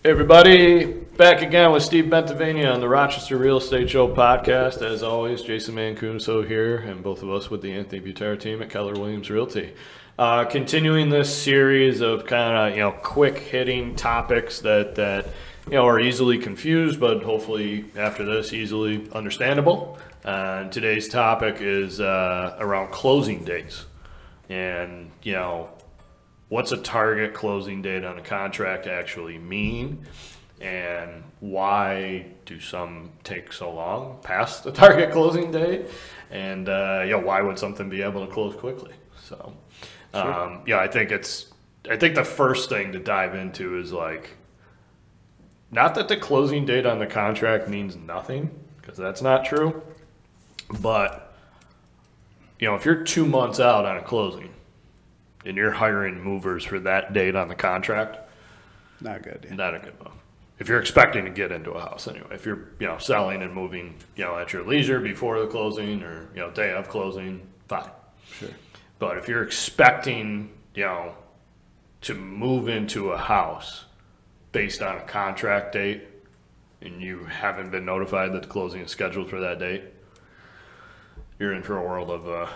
Hey everybody, back again with Steve Bentivegna on the Rochester Real Estate Show podcast. As always, Jason Mancuso here, and both of us with the Anthony Butera team at Keller Williams Realty. Continuing this series of kind of quick hitting topics that are easily confused, but hopefully after this easily understandable. And today's topic is around closing dates, and what's a target closing date on a contract actually mean, and why do some take so long past the target closing date, and why would something be able to close quickly? So sure. I think the first thing to dive into is not that the closing date on the contract means nothing, because that's not true, but if you're 2 months out on a closing and you're hiring movers for that date on the contract, not good. Yeah. Not a good move. If you're expecting to get into a house anyway, if you're selling and moving at your leisure before the closing or day of closing, fine. Sure. But if you're expecting to move into a house based on a contract date and you haven't been notified that the closing is scheduled for that date, you're in for a world of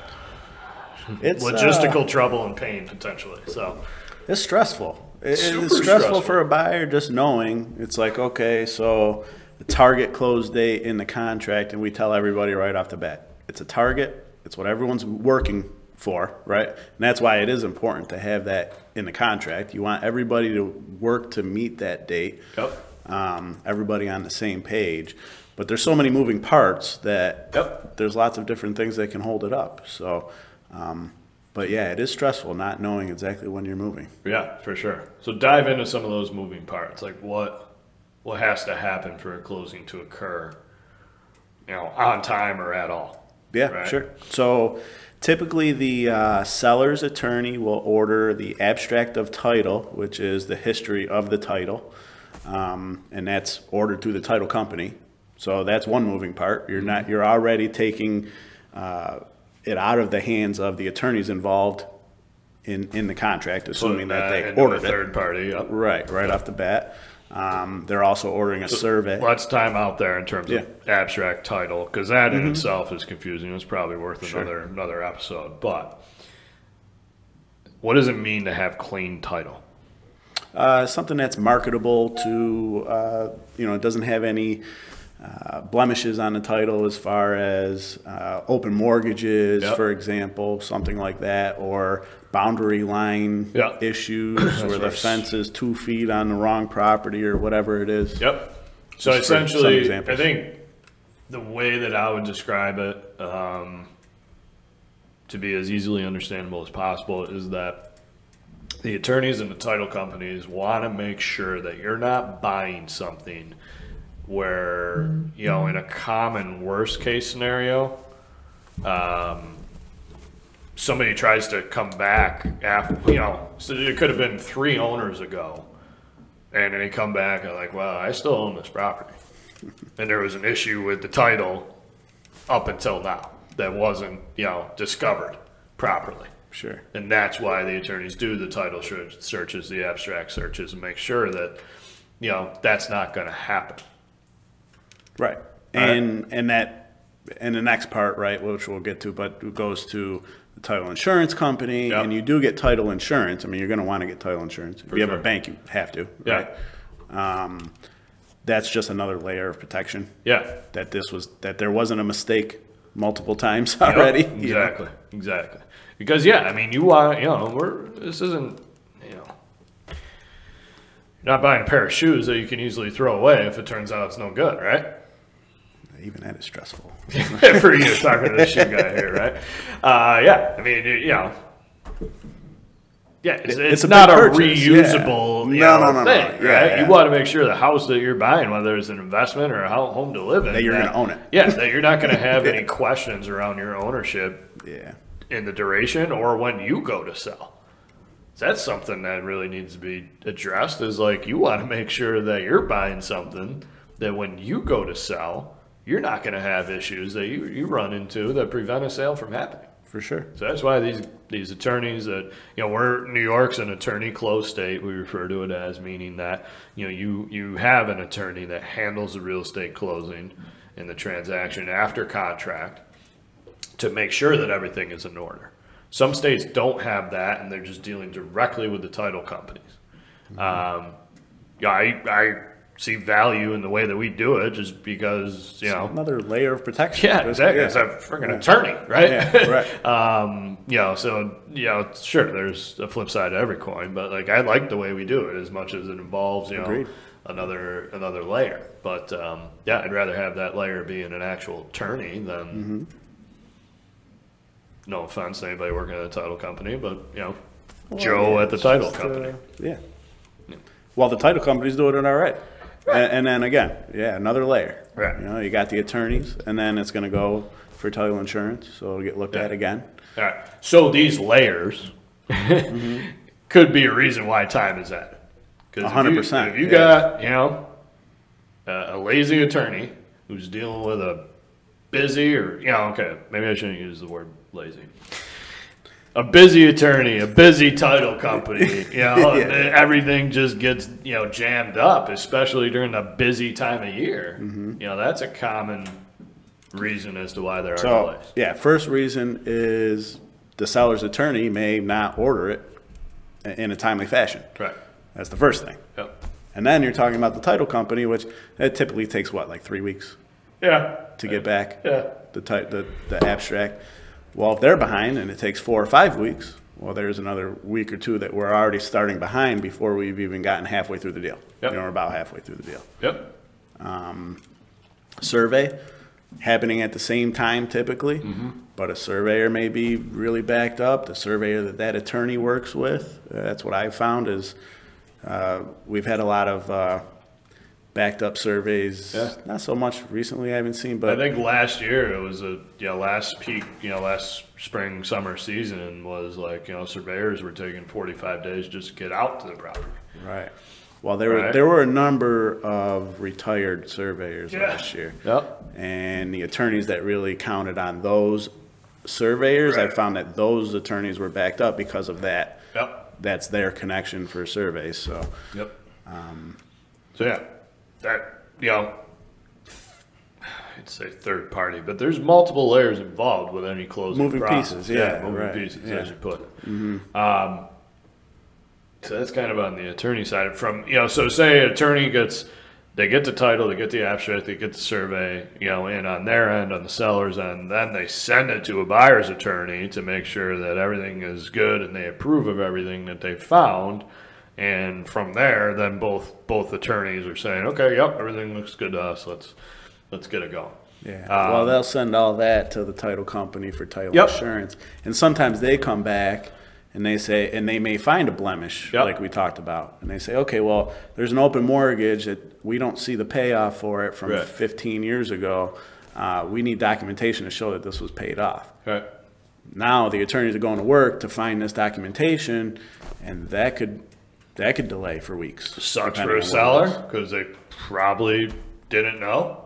it's logistical trouble and pain potentially. So it's stressful. It's stressful. Stressful for a buyer just knowing it's okay, so the target close date in the contract, and we tell everybody right off the bat, it's a target. It's what everyone's working for, right? And that's why it is important to have that in the contract. You want everybody to work to meet that date. Yep. Everybody on the same page. But there's so many moving parts that there's lots of different things that can hold it up. So. But yeah, it is stressful not knowing exactly when you're moving. Yeah, for sure. So dive into some of those moving parts. Like what has to happen for a closing to occur, on time or at all. Yeah, right? Sure. So typically the seller's attorney will order the abstract of title, which is the history of the title. And that's ordered through the title company. So that's one moving part. You're already taking, it out of the hands of the attorneys involved in the contract, assuming that they ordered it. Third party, yep. Right off the bat. They're also ordering a survey. Let's time out there in terms of abstract title, because that in itself is confusing. It's probably worth another episode. But what does it mean to have clean title? Something that's marketable to, it doesn't have any blemishes on the title as far as open mortgages, for example, something like that, or boundary line issues where the fence is 2 feet on the wrong property or whatever it is. Yep. So essentially, I think the way that I would describe it to be as easily understandable as possible is that the attorneys and the title companies want to make sure that you're not buying something where, in a common worst case scenario, somebody tries to come back after, so it could have been 3 owners ago, and they come back and well, I still own this property. And there was an issue with the title up until now that wasn't, discovered properly. Sure. And that's why the attorneys do the title searches, the abstract searches, and make sure that, that's not going to happen. Right. And the next part, right, which we'll get to, but it goes to the title insurance company, and you do get title insurance. I mean, you're going to want to get title insurance. If you have a bank, you have to, right? That's just another layer of protection. Yeah. That there wasn't a mistake multiple times already. Exactly. Exactly. Because you want, this isn't, you're not buying a pair of shoes that you can easily throw away if it turns out it's no good, right? Even that is stressful. For you, talking to the shoe guy here, right? It's not a reusable thing, right? You want to make sure the house that you're buying, whether it's an investment or a home to live in, that you're going to own it. Yeah, that you're not going to have any questions around your ownership in the duration or when you go to sell. That's something that really needs to be addressed, is you want to make sure that you're buying something that when you go to sell, you're not going to have issues that you run into that prevent a sale from happening. For sure. So that's why these attorneys that, New York's an attorney closed state. We refer to it as, meaning that, you have an attorney that handles the real estate closing and the transaction after contract to make sure that everything is in order. Some states don't have that, and they're just dealing directly with the title companies. I see value in the way that we do it, just because another layer of protection. Yeah, exactly. It's a freaking attorney, right? Yeah, right. Sure, there's a flip side to every coin, but I like the way we do it as much as it involves Agreed. another layer. But I'd rather have that layer being an actual attorney than. No offense to anybody working at a title company, but Joe at the title company. Well, the title companies do it all right. And then again, another layer. Right. You got the attorneys, and then it's going to go for title insurance, so it'll get looked at again. All right. So these layers could be a reason why time is added. 100%. If you got a lazy attorney who's dealing with a busy, or maybe I shouldn't use the word lazy. A busy attorney, a busy title company, everything just gets, jammed up, especially during a busy time of year. That's a common reason as to why there are delays. First reason is the seller's attorney may not order it in a timely fashion. Right. That's the first thing. Yep. And then you're talking about the title company, which it typically takes, what, like 3 weeks? To get back the the abstract. Well, if they're behind and it takes 4 or 5 weeks, well, there's another week or two that we're already starting behind before we've even gotten halfway through the deal. We're about halfway through the deal. Survey happening at the same time typically, but a surveyor may be really backed up. The surveyor that attorney works with, that's what I've found is we've had a lot of backed up surveys. Not so much recently, I haven't seen, but I think last year it was last peak, last spring, summer season was surveyors were taking 45 days just to get out to the property. Right. Well, there were a number of retired surveyors last year. And the attorneys that really counted on those surveyors, I found that those attorneys were backed up because of that. That's their connection for surveys. So. That, I'd say third party, but there's multiple layers involved with any closing moving process. Pieces, moving pieces, as you put it. So that's kind of on the attorney side. From so say an attorney they get the title, they get the abstract, they get the survey, in on their end, on the seller's end, then they send it to a buyer's attorney to make sure that everything is good and they approve of everything that they found. And from there, then both attorneys are saying, okay, everything looks good to us. Let's get it going. Well, they'll send all that to the title company for title insurance, and sometimes they come back and they say, and they may find a blemish, like we talked about, and they say, okay, well, there's an open mortgage that we don't see the payoff for it from 15 years ago. We need documentation to show that this was paid off. Now the attorneys are going to work to find this documentation, and that could delay for weeks. Sucks for a seller because they probably didn't know.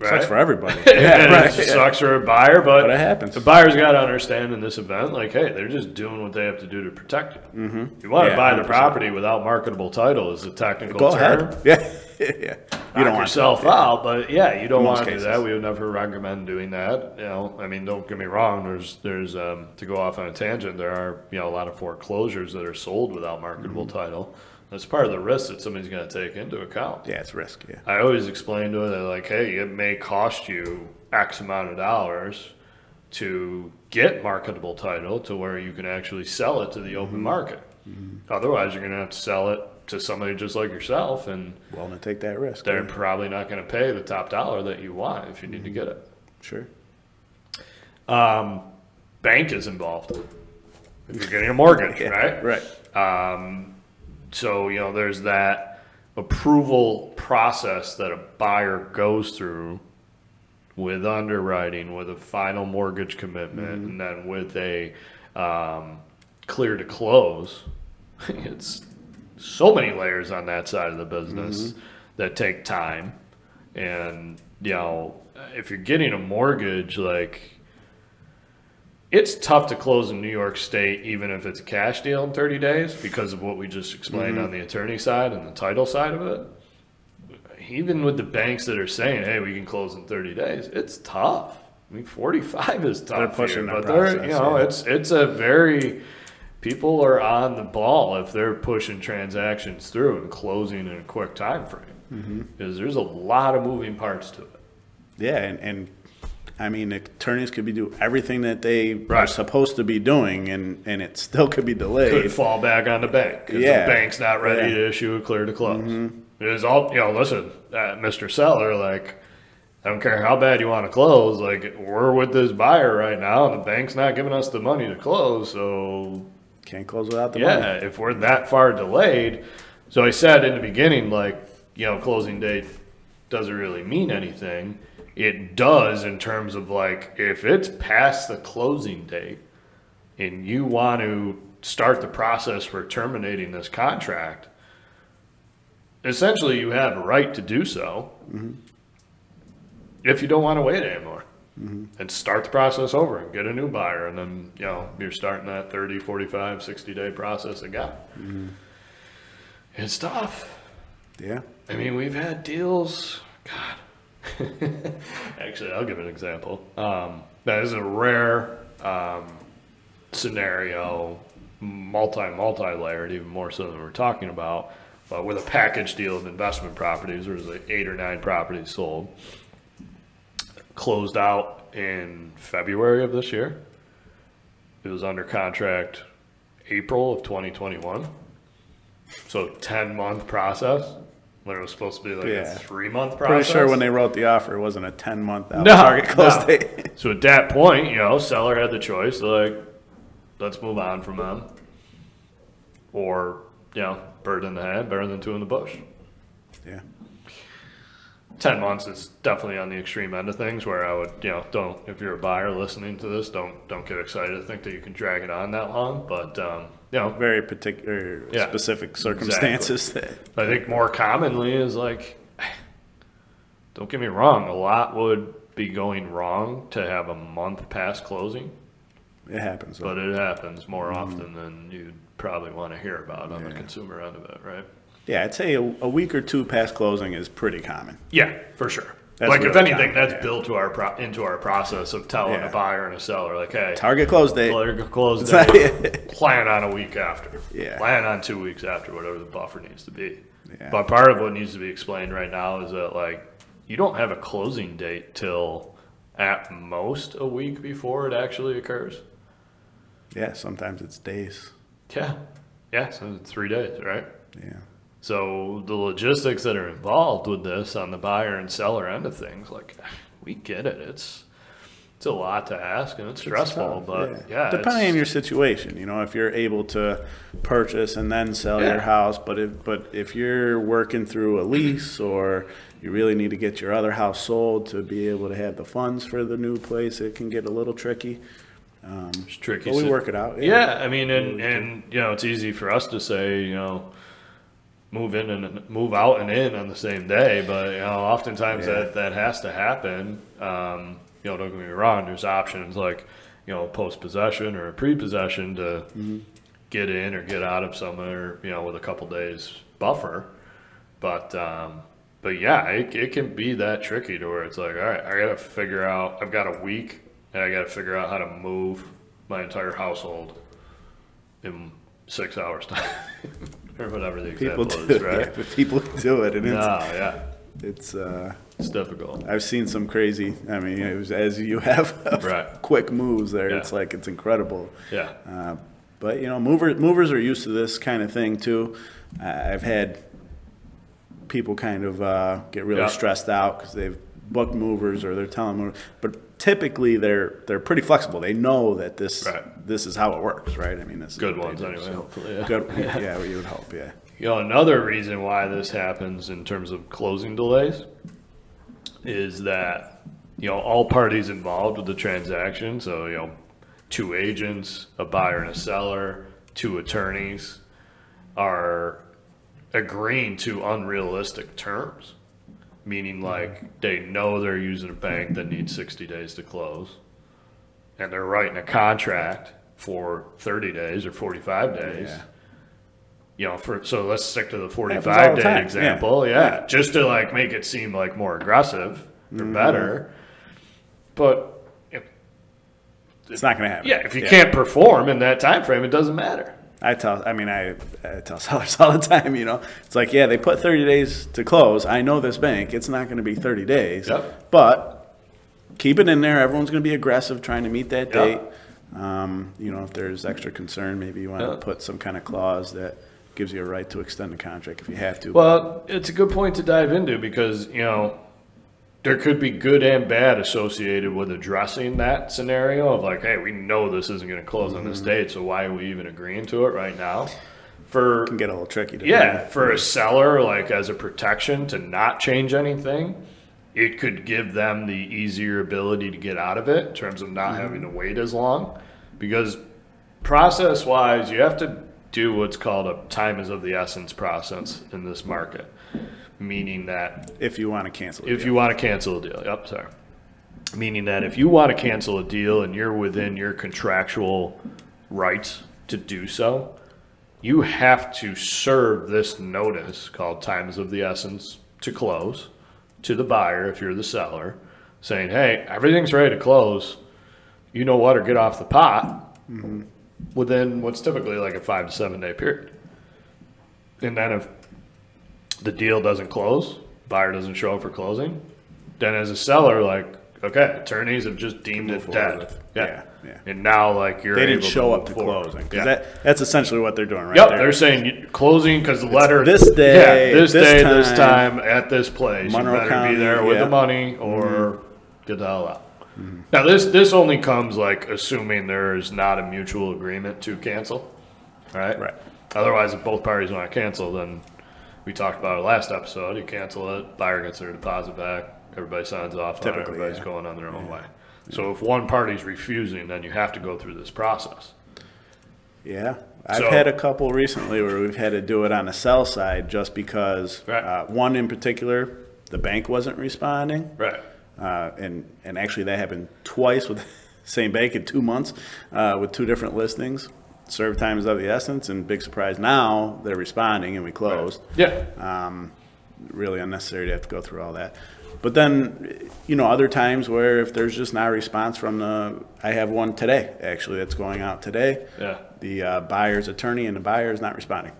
Sucks for everybody. Sucks for a buyer, but it happens. The buyer's got to understand in this event, hey, they're just doing what they have to do to protect you. You want to buy the property without marketable title is a technical term. You don't want yourself out, but you don't want to do that. We would never recommend doing that. Don't get me wrong. There's to go off on a tangent. There are a lot of foreclosures that are sold without marketable title. That's part of the risk that somebody's going to take into account. It's risk. I always explain to it that hey, it may cost you X amount of dollars to get marketable title to where you can actually sell it to the open market. Otherwise, you're going to have to sell it to somebody just like yourself, and willing to take that risk. They're probably not going to pay the top dollar that you want if you need to get it. Sure. Bank is involved if you're getting a mortgage, right? So there's that approval process that a buyer goes through with underwriting, with a final mortgage commitment, and then with a clear to close. It's so many layers on that side of the business that take time. And, if you're getting a mortgage, it's tough to close in New York State, even if it's a cash deal in 30 days, because of what we just explained on the attorney side and the title side of it. Even with the banks that are saying, hey, we can close in 30 days, it's tough. I mean, 45 is tough. They're pushing here, but process, they're, you know, it's a very, people are on the ball if they're pushing transactions through and closing in a quick time frame, because there's a lot of moving parts to it. Yeah, and I mean, attorneys could be doing everything that they are supposed to be doing, and it still could be delayed. Could fall back on the bank because the bank's not ready to issue a clear to close. It is all, you know, listen, Mr. Seller, like, I don't care how bad you want to close, like, we're with this buyer right now, and the bank's not giving us the money to close, so. Can't close without the money. Yeah, if we're that far delayed. So I said in the beginning, like, you know, closing date doesn't really mean anything. It does in terms of, like, if it's past the closing date and you want to start the process for terminating this contract, essentially you have a right to do so if you don't want to wait anymore. And start the process over and get a new buyer, and then, you know, you're starting that 30, 45, 60-day process again. It's tough. Yeah. I mean, we've had deals, God. Actually, I'll give an example. That is a rare scenario, multi-layered, even more so than we're talking about, but with a package deal of investment properties. There was like 8 or 9 properties sold. Closed out in February of this year. It was under contract April of 2021. So 10-month process. When it was supposed to be like a 3-month process. Pretty sure when they wrote the offer, it wasn't a 10-month target close date. So at that point, you know, seller had the choice, like, let's move on from them. Or, you know, bird in the hand, better than 2 in the bush. Yeah. 10 months is definitely on the extreme end of things, where I would, you know, if you're a buyer listening to this, don't get excited to think that you can drag it on that long. But, you know, very particular, specific circumstances. Exactly. I think more commonly is like, don't get me wrong, a lot would be going wrong to have a month past closing. It happens. But it happens more often than you'd probably want to hear about on the consumer end of it, right? Yeah, I'd say a week or 2 past closing is pretty common. Yeah, for sure. That's like, if anything, common, that's built to into our process of telling a buyer and a seller, like, hey, target close date. Close date. Plan on a week after. Yeah. Plan on 2 weeks after, whatever the buffer needs to be. Yeah. But part of what needs to be explained right now is that, like, you don't have a closing date till at most a week before it actually occurs. Yeah, sometimes it's days. Yeah. Yeah, so it's 3 days, right? Yeah. So the logistics that are involved with this on the buyer and seller end of things, like, we get it. It's a lot to ask, and it's stressful, but depending on your situation, you know, if you're able to purchase and then sell your house, but if you're working through a lease, or you really need to get your other house sold to be able to have the funds for the new place, it can get a little tricky. It's tricky. But we work it out. Yeah, I mean, and you know, it's easy for us to say, you know, move in and move out and in on the same day, but, you know, oftentimes that has to happen. You know, don't get me wrong, there's options like, you know, post-possession or pre-possession to get in or get out of somewhere, you know, with a couple days buffer. But yeah, it can be that tricky to where it's like, all right, I got to figure out, I've got a week, and I got to figure out how to move my entire household in 6 hours time. Or whatever the example is, right? Yeah, but people do it, and it's difficult. I've seen some crazy. I mean, it was, as you have, quick moves there. Yeah. It's like, it's incredible. Yeah. But you know, movers are used to this kind of thing too. I've had people kind of get really stressed out because they've booked movers, or they're telling movers, but typically they're pretty flexible. They know that this is how it works, right? I mean, this is good ones anyway. So, hopefully, good, yeah, you would hope, yeah. You know, another reason why this happens in terms of closing delays is that, you know, all parties involved with the transaction, so, you know, 2 agents, a buyer and a seller, 2 attorneys, are agreeing to unrealistic terms. Meaning, like, they know they're using a bank that needs 60 days to close, and they're writing a contract for 30 days or 45 days. Yeah. You know, so let's stick to the Happens all the 45-day day time. example. Yeah. Just to like make it seem like more aggressive or better. But It's not going to happen. yeah, if you can't perform in that time frame, it doesn't matter. I tell sellers all the time, you know, it's like, yeah, they put 30 days to close. I know this bank, it's not going to be 30 days, Yep. but keep it in there. Everyone's going to be aggressive trying to meet that Yep. date. You know, if there's extra concern, maybe you want Yep. to put some kind of clause that gives you a right to extend the contract if you have to. Well, it's a good point to dive into because, you know, there could be good and bad associated with addressing that scenario of like, hey, we know this isn't going to close on this date, so why are we even agreeing to it right now? It can get a little tricky. For a seller, like as a protection to not change anything, it could give them the easier ability to get out of it in terms of not having to wait as long. Because process-wise, you have to do what's called a time is of the essence process in this market. Meaning that if you want to cancel you want to cancel a deal, meaning that if you want to cancel a deal and you're within your contractual rights to do so, you have to serve this notice called times of the essence to close to the buyer if you're the seller, saying, hey, everything's ready to close, you know what, or get off the pot within what's typically like a 5 to 7 day period. And then if the deal doesn't close, buyer doesn't show up for closing, then as a seller, like, okay, attorneys have just deemed it dead. Yeah. And now, like, you're They able didn't show to up move to forward. closing. 'Cause that's essentially what they're doing right Yep, there. they're saying closing because the letter this day, this this day, time, this time, at this place. Monroe you better County, be there with yeah. the money or get the hell out. Now, this only comes like assuming there is not a mutual agreement to cancel, right? Right. Otherwise, if both parties want to cancel, then we talked about it last episode. You cancel it, buyer gets their deposit back, everybody signs off on it, Typically, everybody's yeah. going on their own way. So if one party's refusing, then you have to go through this process. Yeah. I've So- had a couple recently where we've had to do it on the sell side just because Right. one in particular, the bank wasn't responding. Right. And actually that happened twice with the same bank in 2 months with two different listings. Serve time is of the essence, and big surprise now they're responding and we closed. Yeah. Really unnecessary to have to go through all that. But then, you know, other times where if there's just not a response from I have one today, actually, that's going out today. Yeah. The buyer's attorney and the buyer is not responding.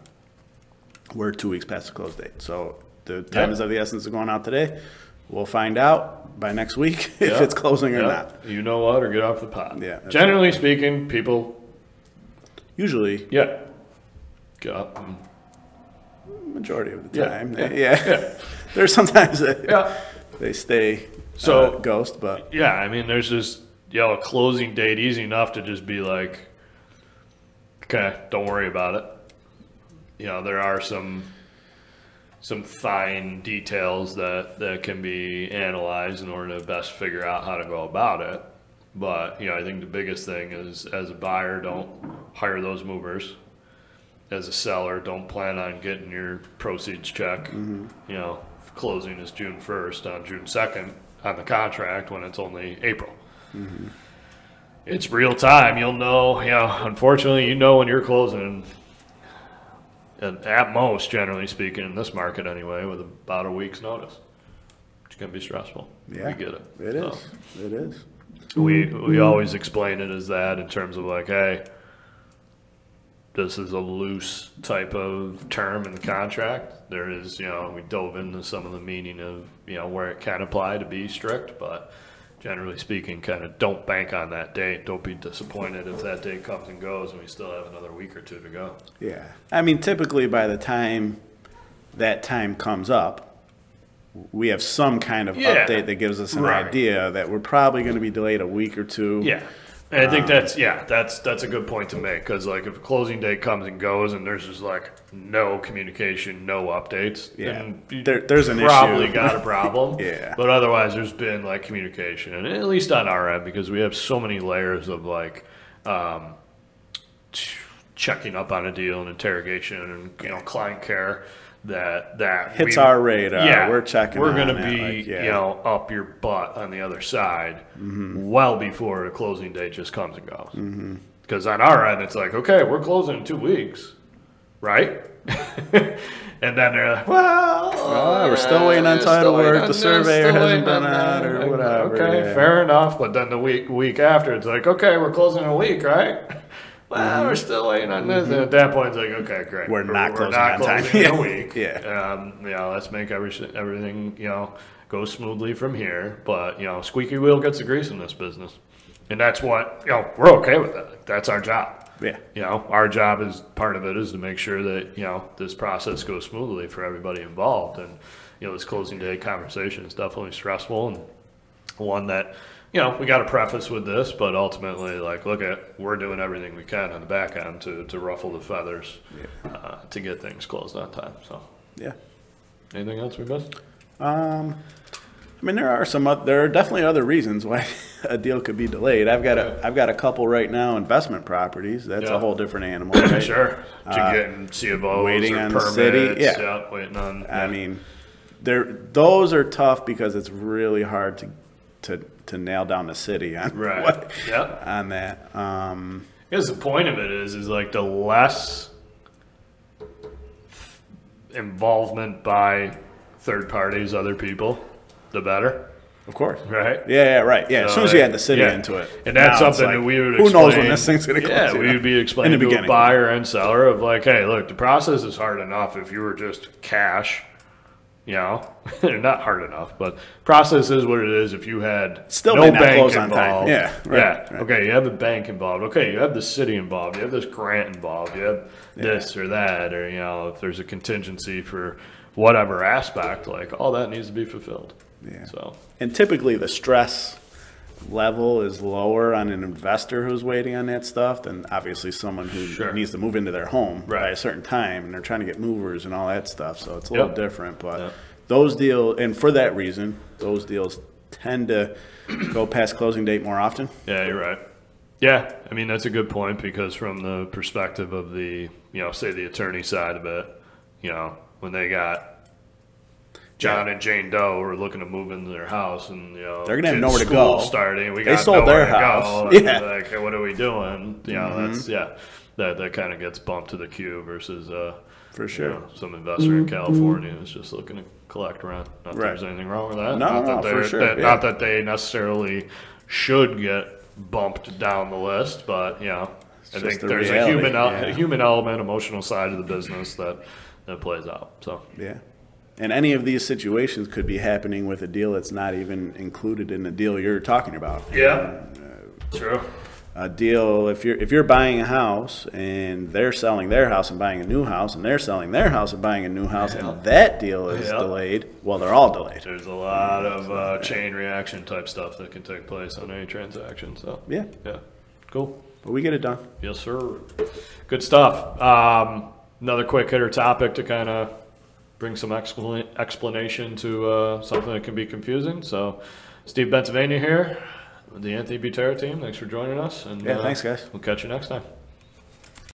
We're 2 weeks past the close date. So the time is of the essence of going out today. We'll find out by next week if it's closing or not. You know what, or get off the pot. Yeah. Generally speaking, people, Usually, get up and majority of the Yeah, time. yeah, Yeah. There's sometimes that they stay So- ghost, but yeah, I mean, there's just, a closing date easy enough to just be like, okay, don't worry about it. There are some fine details that can be analyzed in order to best figure out how to go about it. But, I think the biggest thing is as a buyer, don't hire those movers. As a seller, don't plan on getting your proceeds check. If closing is June 1st on June 2nd on the contract when it's only April. It's real time. You'll know, unfortunately, when you're closing at most, generally speaking, in this market anyway, with about a week's notice. It's going to be stressful. yeah, We get it. It So, is. It is. we always explain it as that in terms of like, hey, this is a loose type of term in the contract. There is, we dove into some of the meaning of, where it can apply to be strict, but generally speaking, kind of don't bank on that date. Don't be disappointed if that date comes and goes and we still have another week or two to go. Yeah. I mean, typically by the time that time comes up, we have some kind of update that gives us an idea that we're probably going to be delayed a week or two. Yeah. And I think that's a good point to make, because like if a closing date comes and goes and there's just like no communication, no updates, then you there's an probably issue. got a problem. Yeah. But otherwise, there's been like communication, and at least on our end, because we have so many layers of like checking up on a deal and interrogation and client care, that hits our radar. Yeah, we're checking. We're going to on be it, like, you know, up your butt on the other side well before the closing date just comes and goes. Because on our end, it's like, okay, we're closing in 2 weeks, right? And then they're like, well, we're still waiting on title work. The surveyor hasn't been out or that. whatever. Okay, yeah. fair enough. But then the week after, it's like, okay, we're closing in a week, right? Well, we're still waiting on this. And at that point, it's like, okay, great. We're not closing not on time. closing in a week. Yeah. You know, let's make everything, you know, go smoothly from here. But, you know, squeaky wheel gets the grease in this business. And that's what, you know, we're okay with that. That's our job. Yeah. You know, our job is, part of it is to make sure that, you know, this process goes smoothly for everybody involved. And, you know, this closing day conversation is definitely stressful and one that, you know, we got to preface with this, but ultimately, like, we're doing everything we can on the back end to ruffle the feathers to get things closed on time. So, Yeah. Anything else we missed? I mean, there are definitely other reasons why a deal could be delayed. I've got a couple right now, investment properties. That's a whole different animal. Right? Sure. Getting CFOs waiting or on permits. the city. Yeah. Waiting on. I mean, those are tough because it's really hard to nail down the city on on that. Because the point of it is like the less involvement by third parties, other people, the better. Of course. Right? Yeah, right. Yeah, as soon as you add the city into it. And that's something that we would explain. Who knows when this thing's going to close? Yeah, we would be explaining to a buyer and seller of like, hey, look, the process is hard enough if you were just cash, you know. Not hard enough, but process is what it is if you had no bank involved. Yeah, right. Okay, you have the bank involved. Okay, you have the city involved. You have this grant involved. You have this or that, or, you know, if there's a contingency for whatever aspect, like all that needs to be fulfilled. Yeah. So, and typically the stress level is lower on an investor who's waiting on that stuff than obviously someone who needs to move into their home by a certain time and they're trying to get movers and all that stuff. So it's a little different, but those deals, and for that reason, those deals tend to go past closing date more often. Yeah, you're right. Yeah, I mean, that's a good point because from the perspective of the, you know, say the attorney side of it, you know, when they got John and Jane Doe were looking to move into their house, and, you know, they're gonna have nowhere to go. Starting, they sold their house. Yeah, like, hey, what are we doing? You know, that's that kind of gets bumped to the queue versus for sure, you know, some investor in California who's just looking to collect rent. Not that there's anything wrong with that. No, for sure. Not that they necessarily should get bumped down the list, but, you know, I think there's a human element, emotional side of the business that plays out. So yeah. And any of these situations could be happening with a deal that's not even included in the deal you're talking about. Yeah, true. A deal, if you're buying a house and they're selling their house and buying a new house, and they're selling their house and buying a new house, and that deal is delayed, well, they're all delayed. There's a lot of chain reaction type stuff that can take place on any transaction. So yeah, cool. But we get it done. Yes, sir. Good stuff. Another quick hitter topic to kind of bring some explanation to something that can be confusing. So, Steve Bentivegna here with the Anthony Butera team. Thanks for joining us. And thanks, guys. We'll catch you next time.